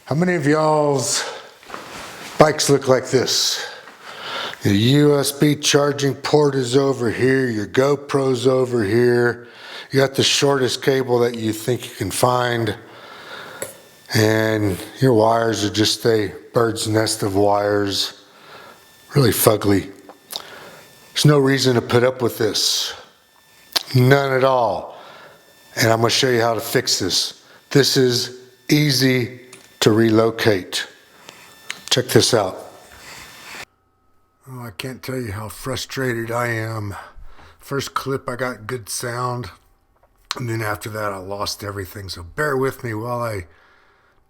How many of y'all's bikes look like this? The USB charging port is over here, your GoPro's over here, you got the shortest cable that you think you can find, and your wires are just a bird's nest of wires, really fugly. There's no reason to put up with this, none at all, and I'm going to show you how to fix this. This is easy to relocate. Check this out. Oh, I can't tell you how frustrated I am. First clip I got good sound, and then after that I lost everything. So bear with me while I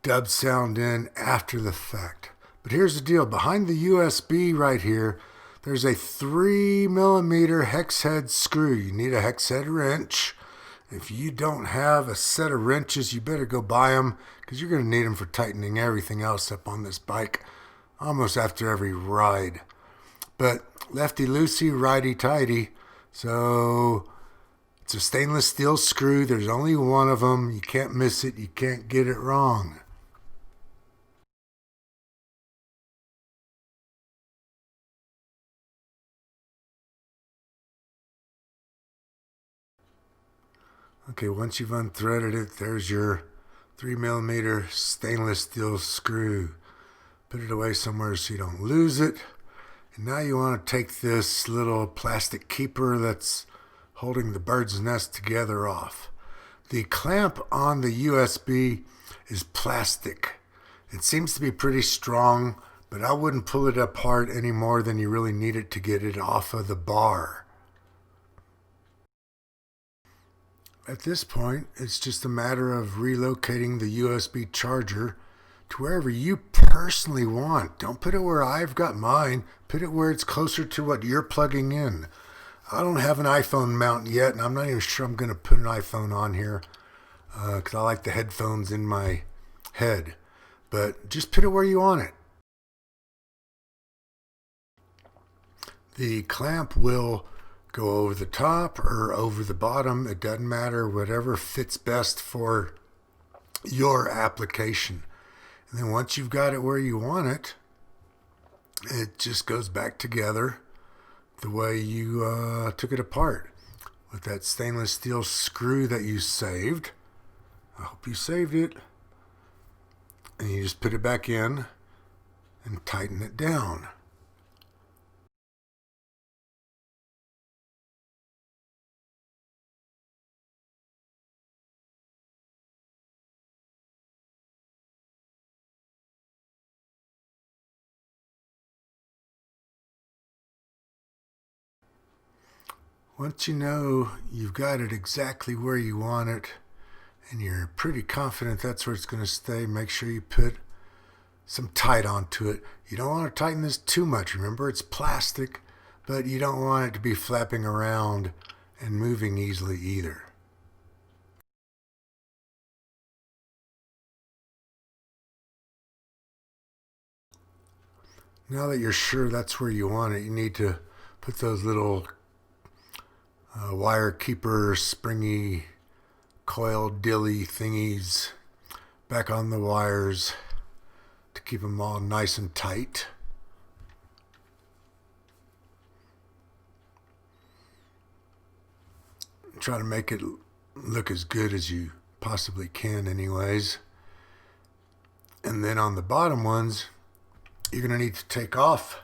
dub sound in after the fact. But here's the deal. Behind the USB right here, there's a 3mm hex head screw. You need a hex head wrench. If you don't have a set of wrenches, you better go buy them, because you're going to need them for tightening everything else up on this bike almost after every ride. But lefty-loosey, righty-tighty, so it's a stainless steel screw. There's only one of them. You can't miss it. You can't get it wrong. Okay, once you've unthreaded it, there's your 3mm stainless steel screw. Put it away somewhere so you don't lose it. And now you want to take this little plastic keeper that's holding the bird's nest together off. The clamp on the USB is plastic. It seems to be pretty strong, but I wouldn't pull it apart any more than you really need it to get it off of the bar. At this point, it's just a matter of relocating the USB charger to wherever you personally want. Don't put it where I've got mine. Put it where it's closer to what you're plugging in. I don't have an iPhone mount yet, and I'm not even sure I'm going to put an iPhone on here because I like the headphones in my head. But just put it where you want it. The clamp will go over the top or over the bottom. It doesn't matter, whatever fits best for your application. And then once you've got it where you want it, it just goes back together the way you took it apart with that stainless steel screw that you saved. I hope you saved it. And you just put it back in and tighten it down. Once you know you've got it exactly where you want it, and you're pretty confident that's where it's going to stay, make sure you put some tight onto it. You don't want to tighten this too much. Remember, it's plastic, but you don't want it to be flapping around and moving easily either. Now that you're sure that's where you want it, you need to put those little wire keeper springy coil dilly thingies back on the wires to keep them all nice and tight. Try to make it look as good as you possibly can anyways. And then on the bottom ones, you're going to need to take off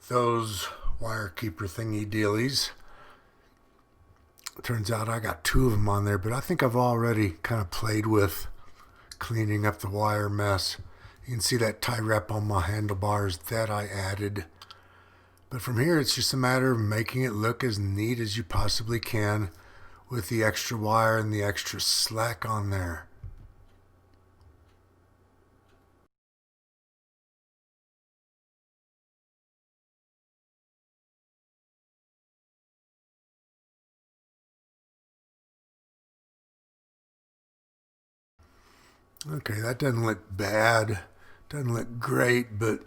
those wire keeper thingy dealies. Turns out I got 2 of them on there, but I think I've already kind of played with cleaning up the wire mess. You can see that tie wrap on my handlebars that I added. But from here, it's just a matter of making it look as neat as you possibly can with the extra wire and the extra slack on there. Okay, that doesn't look bad. Doesn't look great, but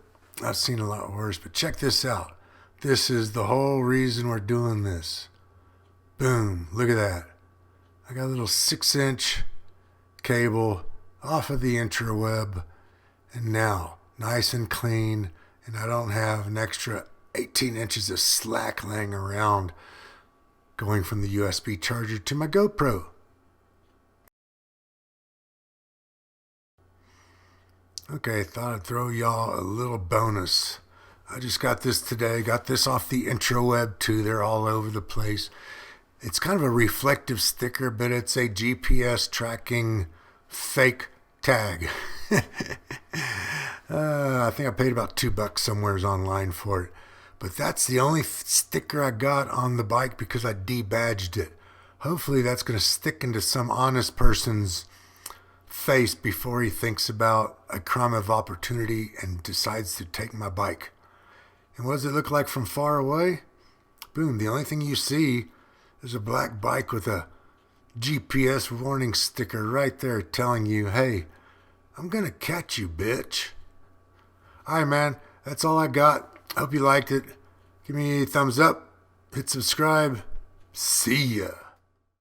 I've seen a lot worse. But check this out. This is the whole reason we're doing this. Boom, look at that. I got a little 6-inch cable off of the intraweb, and now nice and clean, and I don't have an extra 18 inches of slack laying around going from the USB charger to my GoPro. Okay, thought I'd throw y'all a little bonus. I just got this today, got this off the intraweb too. They're all over the place. It's kind of a reflective sticker, but it's a GPS tracking fake tag. I think I paid about $2 somewhere online for it. But that's the only sticker I got on the bike because I debadged it. Hopefully that's going to stick into some honest person's face before he thinks about a crime of opportunity and decides to take my bike. And what does it look like from far away? Boom, the only thing you see is a black bike with a GPS warning sticker right there telling you, hey, I'm gonna catch you, bitch. Alright, man, that's all I got. Hope you liked it. Give me a thumbs up, hit subscribe. See ya.